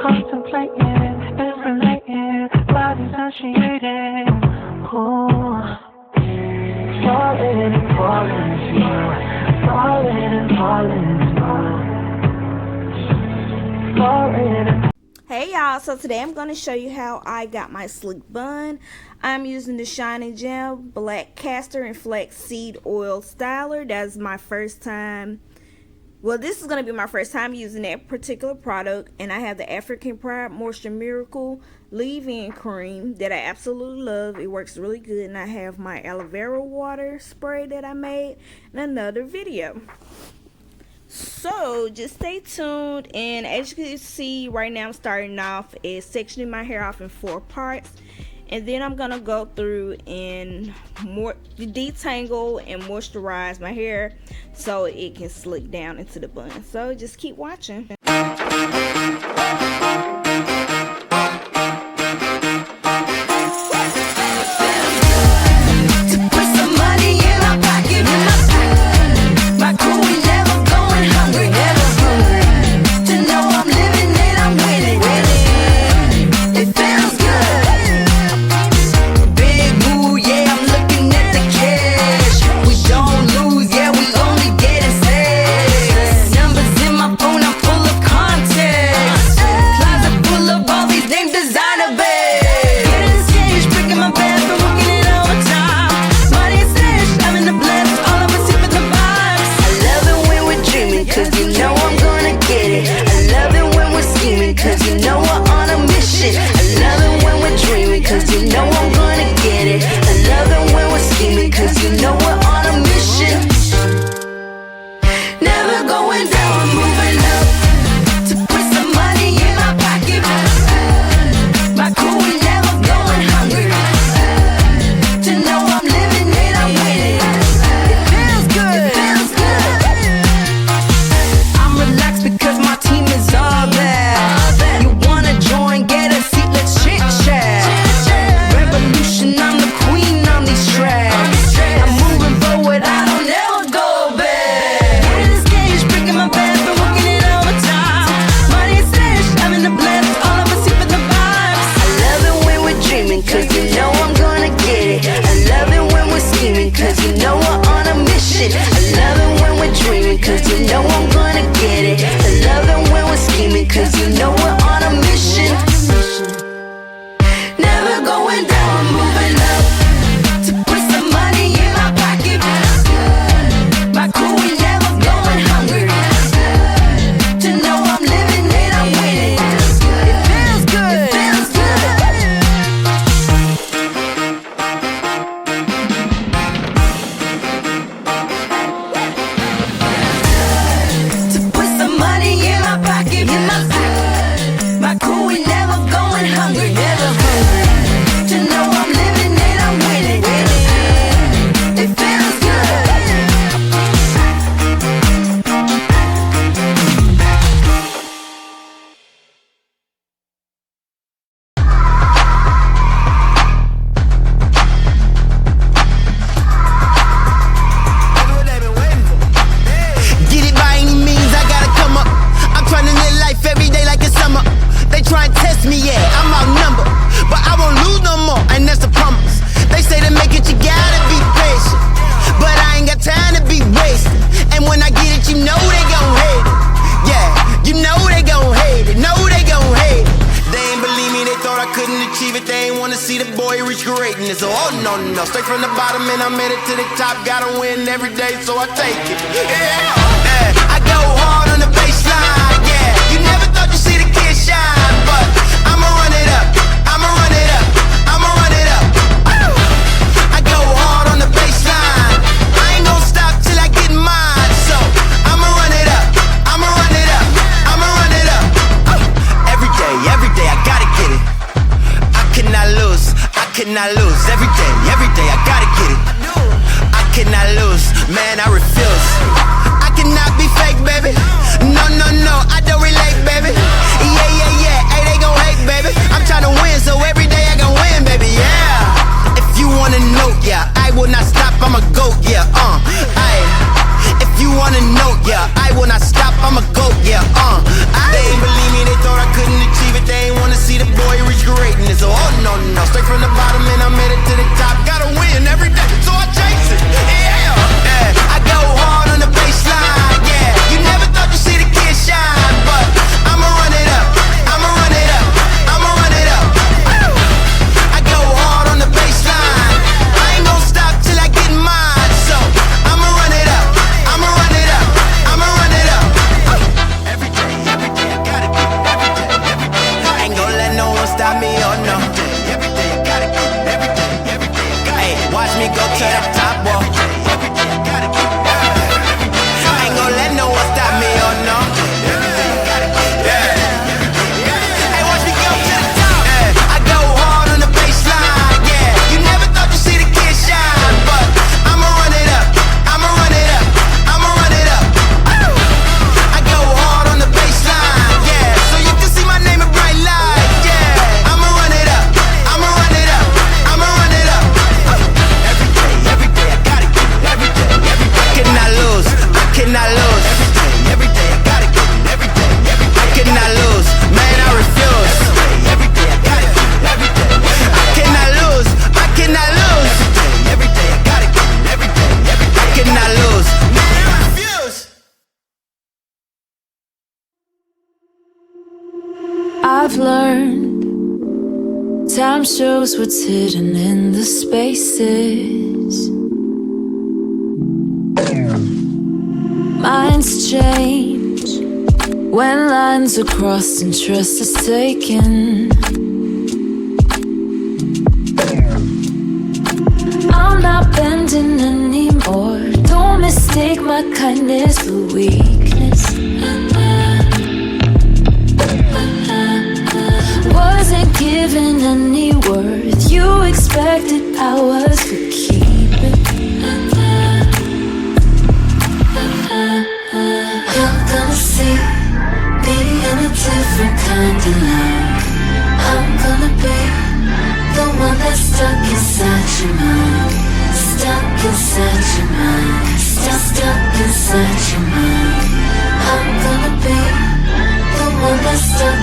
contemplating, been relating, bodies unshated. Ooh, falling and falling slow, falling and falling slow, falling and. Hey y'all, so today I'm going to show you how I got my slick bun. I'm using the Shiny Gem Black Castor and Flaxseed Oil Styler. That's my first time. Well, this is going to be my first time using that particular product. And I have the African Pride Moisture Miracle Leave-In Cream that I absolutely love. It works really good. And I have my aloe vera water spray that I made in another video. So just stay tuned, and as you can see right now I'm starting off is sectioning my hair off in 4 parts, and then I'm gonna go through and detangle and moisturize my hair so it can slick down into the bun. So just keep watching. No, straight from the bottom and I made it to the top. Gotta win every day, so I take it. Yeah, I go hard on the baseline. Yeah, you never thought you'd see the kid shine, but I'ma run it up. I'ma run it up. I'ma run it up. Woo! I go hard on the baseline. I ain't gonna stop till I get mine, so I'ma run it up. I'ma run it up. I'ma run it up. Every day, I gotta get it. I cannot lose. I cannot lose. Every day I gotta get it. I cannot lose, man, I refuse. I cannot be fake, baby. No, I don't relate, baby. Yeah, hey, they gon' hate, baby. I'm tryna win, so every day I gon' win, baby, yeah. If you wanna know, yeah, I will not stop, I'ma go, yeah, aye. If you wanna know, yeah, I will not stop, I'ma go, yeah, They ain't believe me, they thought I couldn't achieve it. greatness. Oh no, no, straight from the bottom and I'm headed to the top. Gotta win every day, so I chase it. Yeah, yeah. I go hard on the baseline. Yeah, you never thought you'd see the kid shine, but I'ma run it up. I'ma run it up. I'ma run it up. Woo! I go hard on the baseline. I ain't gon' stop till I get mine. So I'ma run it up. I'ma run it up. I'ma run it up. Every day, I gotta get it. Every day, I ain't gon' let no one stop me, oh no. Every day, I gotta get it. Every day, hey, watch me go to the top, boy. Every day, I gotta get it. I ain't gon' let no one stop me, oh no. Every day, I gotta get it. Hey, watch me go to the top. I go hard on the baseline, yeah. You never thought you'd see the kid shine, but I'ma run it up. I'ma run it up. I'ma run it up. Woo! I go hard on the baseline, yeah. So you can see my name in bright lights, yeah. I'ma run it up. I'ma run it up. I'ma run it up. Every day, I gotta get it. Every day, I cannot lose. I cannot lose. Every day, I gotta get it. Every day, I cannot lose. Man, I refuse. Every day, I gotta get it. Every day, I cannot lose. I cannot lose. Every day, I gotta get it. Every day, I cannot lose. Man, I refuse. I've learned time shows what's hidden in the spaces. Minds change when lines are crossed and trust is taken. I'm not bending anymore. Don't mistake my kindness for weakness. Wasn't given any worth. You expected powers to keep it. You're gonna see me in a different kind of light. I'm gonna be the one that's stuck inside your mind. Stuck inside your mind. Stuck inside your mind. I'm gonna be the one that's stuck